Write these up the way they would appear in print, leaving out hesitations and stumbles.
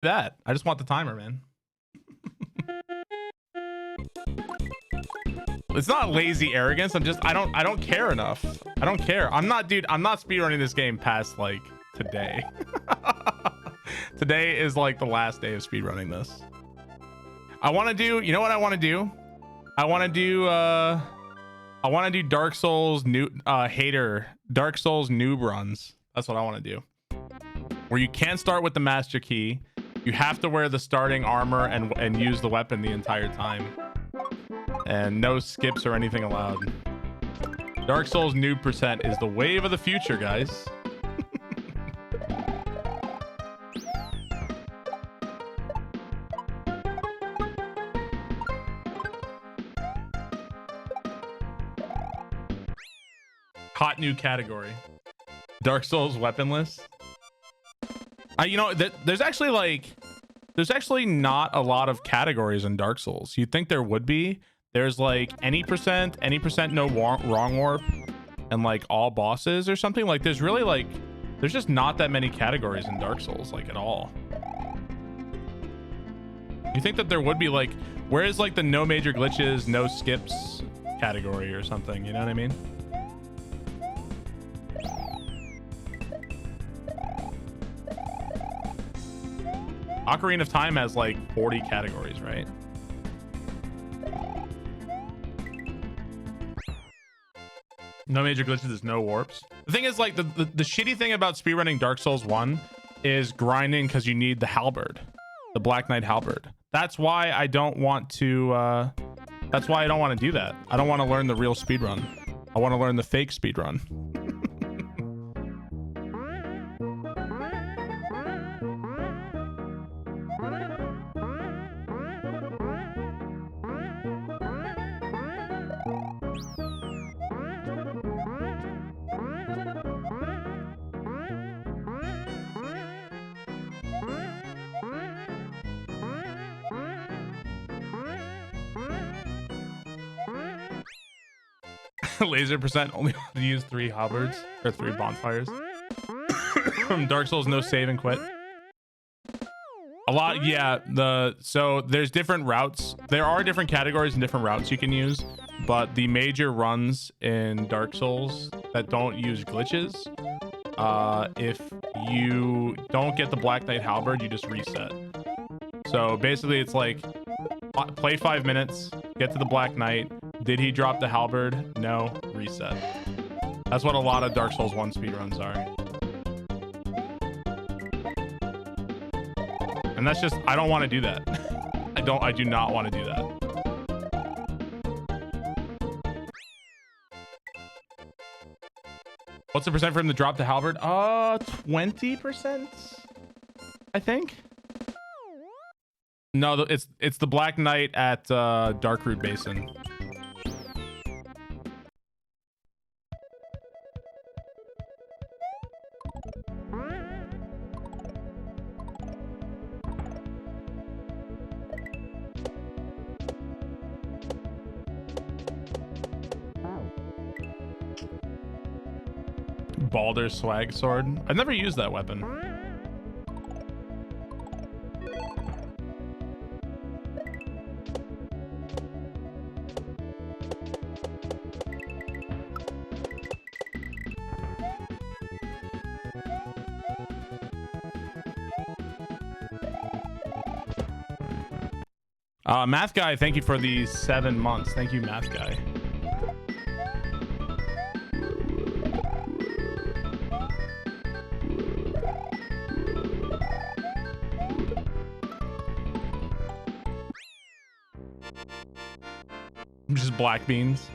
That. I just want the timer, man. It's not lazy arrogance. I don't care enough. I don't care. I'm not speedrunning this game past like today. Today is like the last day of speedrunning this. I want to do, you know what I want to do? I want to do Dark Souls Dark Souls noob runs. That's what I want to do. Where you can't start with the master key. You have to wear the starting armor and use the weapon the entire time. And no skips or anything allowed. Dark Souls noob percent is the wave of the future, guys. Hot new category. Dark Souls weaponless. You know, there's actually not a lot of categories in Dark Souls. You'd think there would be. There's like any percent no wrong warp, and like all bosses or something. Like there's really like, there's just not that many categories in Dark Souls, like at all. You think that there would be like, where is like the no major glitches, no skips category or something? You know what I mean? Ocarina of Time has like 40 categories, right? No major glitches, there's no warps. The thing is, like, the shitty thing about speedrunning Dark Souls 1 is grinding because you need the halberd, the Black Knight halberd. That's why I don't want to do that. I don't want to learn the real speedrun. I want to learn the fake speedrun. Laser percent only to use 3 halberds or 3 bonfires. Dark Souls no save and quit. A lot, yeah. So there's different routes. There are different categories and different routes you can use, but the major runs in Dark Souls that don't use glitches, if you don't get the Black Knight halberd, you just reset. So basically it's like play 5 minutes, get to the Black Knight. Did he drop the halberd? No. Reset. That's what a lot of Dark Souls 1 speedruns are. And that's just, I don't want to do that. I do not want to do that. What's the percent for him to drop the halberd? 20%, I think. No, it's the Black Knight at Darkroot Basin. Baldur's swag sword. I've never used that weapon. Math Guy, thank you for the 7 months. Thank you, Math Guy. Just black beans.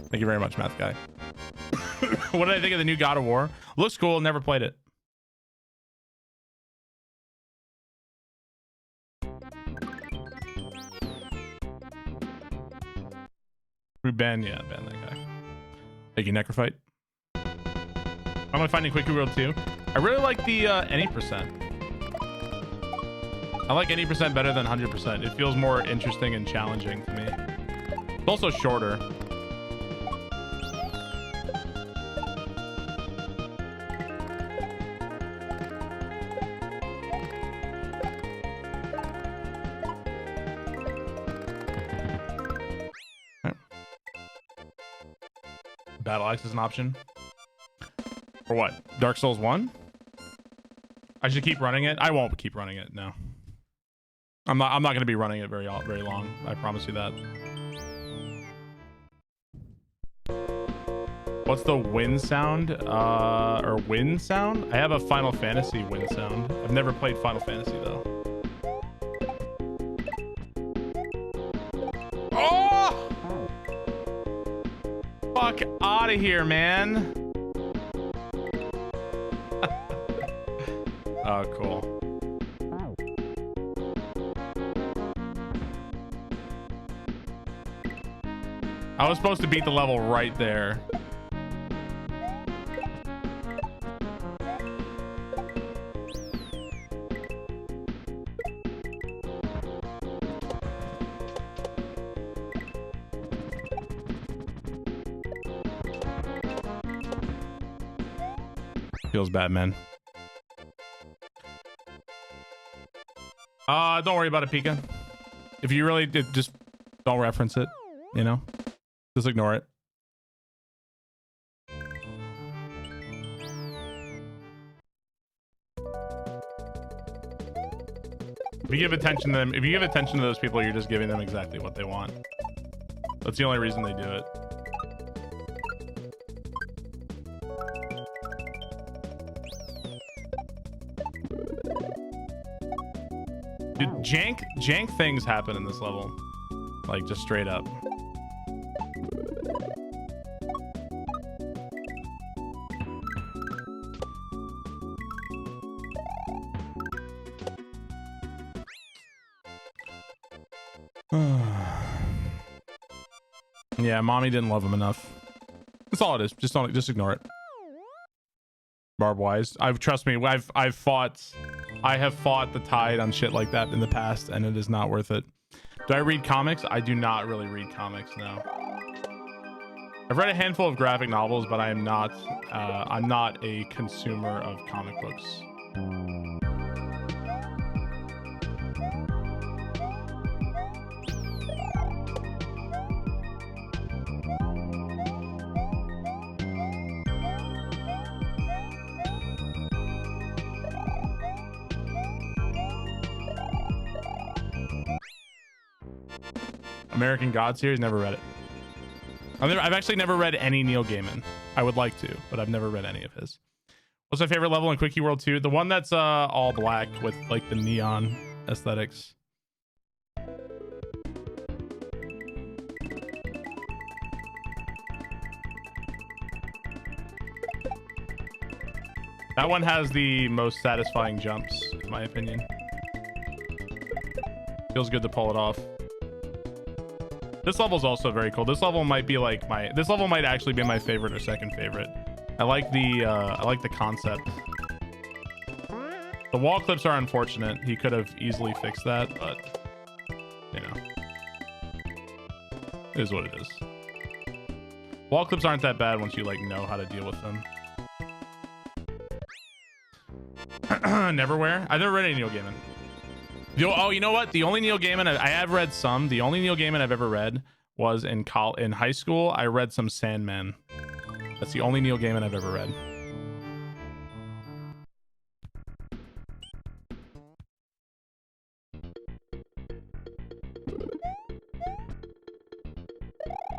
Thank you very much, Math Guy. What did I think of the new God of War? Looks cool. Never played it. Ben, yeah, Ben, that guy. Thank you, Necrophyte. Am I finding Quickie World too? I really like the any percent. I like any percent better than 100%. It feels more interesting and challenging to me. It's also shorter. Battle Axe is an option. For what? Dark Souls 1? I should keep running it. I won't keep running it. No. I'm not going to be running it very long. I promise you that. What's the wind sound? Or wind sound? I have a Final Fantasy wind sound. I've never played Final Fantasy though. Oh! Fuck out of here, man. Oh, cool. I was supposed to beat the level right there. Feels bad, man. Don't worry about it, Pika. If you really did, just don't reference it, you know? Just ignore it. If you give attention to them, if you give attention to those people, you're just giving them exactly what they want. That's the only reason they do it. Dude, jank things happen in this level. Like, just straight up. Yeah, mommy didn't love him enough. That's all it is. Just ignore it. Barb-wise, trust me, I have fought the tide on shit like that in the past, and it is not worth it. Do I read comics? I do not really read comics, no. I've read a handful of graphic novels, but I'm not a consumer of comic books. American God series, never read it. I've actually never read any Neil Gaiman. I would like to, but I've never read any of his. What's my favorite level in Quickie World 2? The one that's all black with like the neon aesthetics. That one has the most satisfying jumps, in my opinion. Feels good to pull it off. This level's also very cool. This level might be like this level might actually be my favorite or second favorite. I like the concept. The wall clips are unfortunate. He could have easily fixed that, but you know, it is what it is. Wall clips aren't that bad once you like know how to deal with them. Neverwhere? I've never read any Neil Gaiman. Oh, you know what? The only Neil Gaiman I have read some. The only Neil Gaiman I've ever read was in high school. I read some Sandman. That's the only Neil Gaiman I've ever read.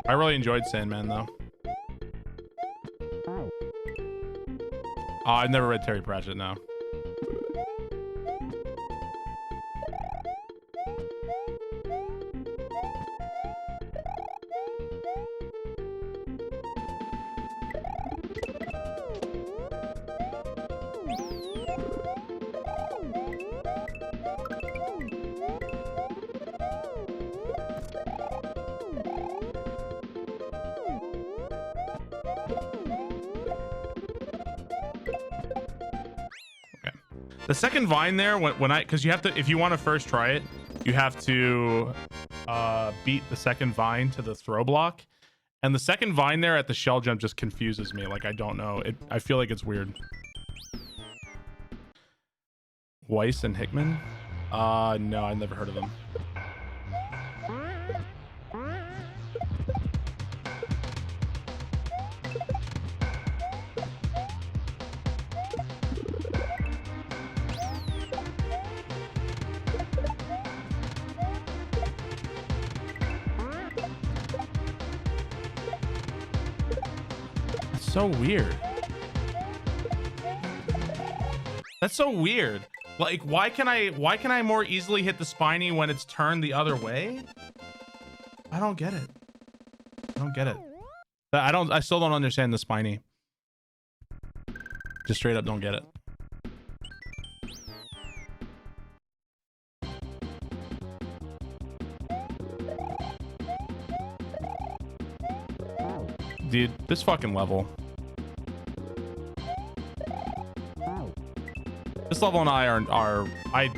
I really enjoyed Sandman though. I've never read Terry Pratchett, no. The second vine there, because you have to, if you want to first try it, you have to beat the second vine to the throw block, and the second vine there at the shell jump just confuses me. Like, I don't know, I feel like it's weird. Weiss and Hickman? No, I've never heard of them. so weird. That's so weird. Like, why can I more easily hit the spiny when it's turned the other way? I don't get it. I don't get it. I still don't understand the spiny. Just straight up don't get it. Dude, this fucking level. This level and I are I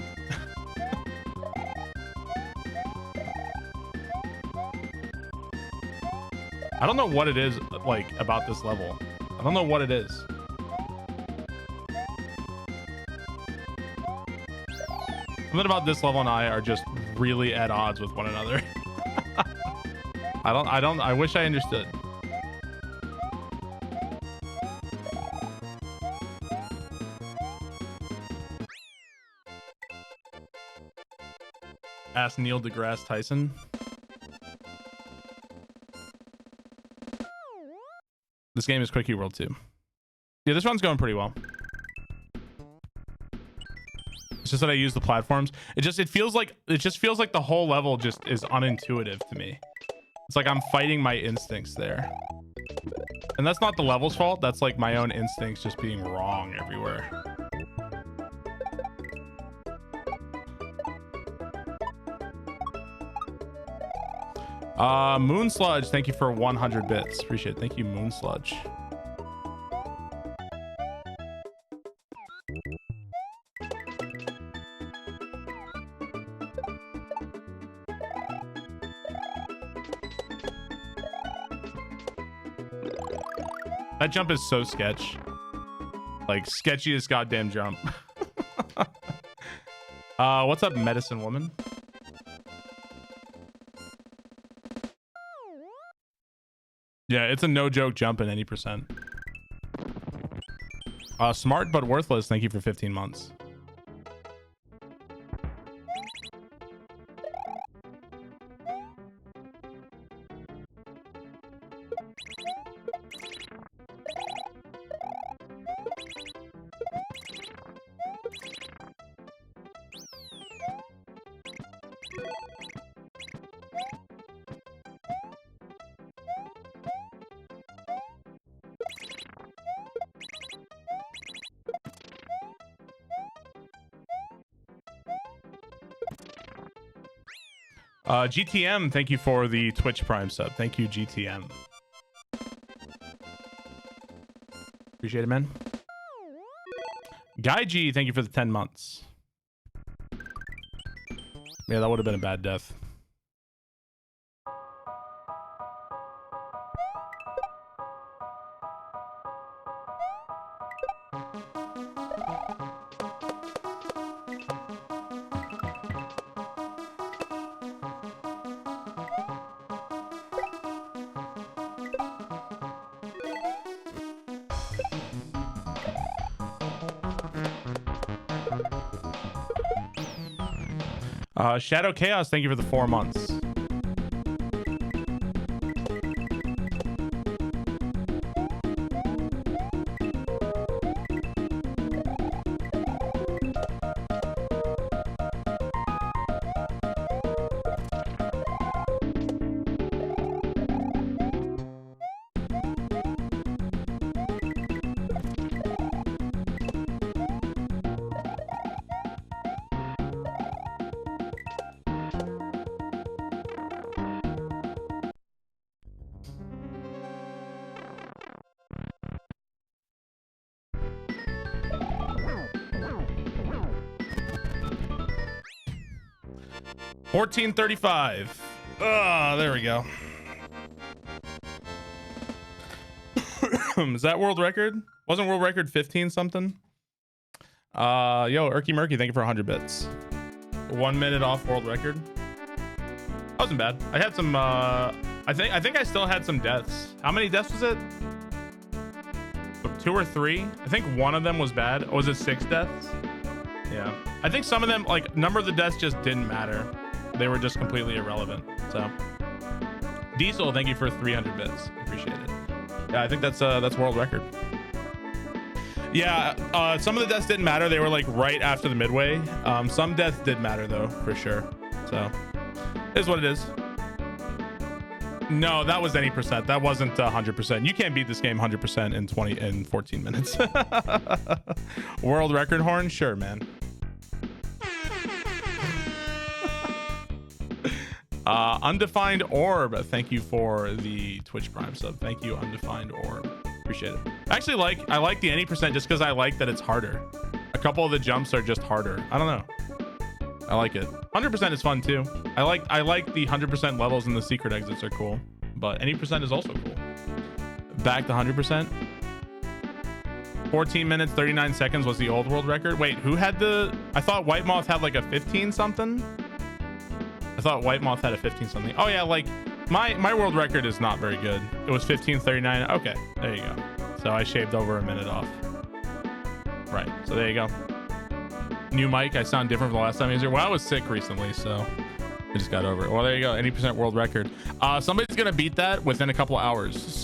don't know what it is like about this level. I don't know what it is. Something about this level and I are just really at odds with one another. I wish I understood. Ask Neil deGrasse Tyson. This game is Quickie World 2. Yeah, this one's going pretty well. It's just that I use the platforms. It just feels like the whole level just is unintuitive to me. It's like I'm fighting my instincts there. And that's not the level's fault. That's like my own instincts just being wrong everywhere. Moon Sludge, thank you for 100 bits. Appreciate it. Thank you, Moon Sludge. That jump is so sketch. Like, sketchiest goddamn jump. What's up, Medicine Woman? Yeah, it's a no joke jump in any percent. Smart but worthless, thank you for 15 months. GTM, thank you for the Twitch Prime sub. Thank you, GTM. Appreciate it, man. Guy G, thank you for the 10 months. Yeah, that would have been a bad death. Shadow Chaos, thank you for the 4 months. $14.35. Ah, there we go. Is that world record? Wasn't world record 15 something? Yo, Erky Murky, thank you for 100 bits. 1 minute off world record. That wasn't bad. I had some I think I still had some deaths. How many deaths was it? 2 or 3? I think one of them was bad. Or was it 6 deaths? Yeah. I think some of them, like, number of the deaths just didn't matter. They were just completely irrelevant. So Diesel, thank you for 300 bits. Appreciate it. Yeah, I think that's world record. Yeah, some of the deaths didn't matter. They were like right after the midway. Some deaths did matter though, for sure. So it is what it is. No, that was any percent. That wasn't 100%. You can't beat this game 100% in 14 minutes. World record horn? Sure, man. Undefined Orb, thank you for the Twitch Prime sub. Thank you, Undefined Orb. Appreciate it. Actually, I like the any percent just because I like that it's harder. A couple of the jumps are just harder. I don't know. I like it. 100% is fun too. I like the 100% levels and the secret exits are cool, but any percent is also cool. Back to 100%. 14 minutes 39 seconds was the old world record. Wait, who had the? I thought White Moth had like a 15 something. I thought White Moth had a 15 something. Oh yeah, like my world record is not very good. It was 15:39. Okay, there you go. So I shaved over a minute off. Right. So there you go. New mic. I sound different from the last time I was here. Well, I was sick recently, so I just got over it. Well, there you go. 80% world record. Somebody's gonna beat that within a couple of hours.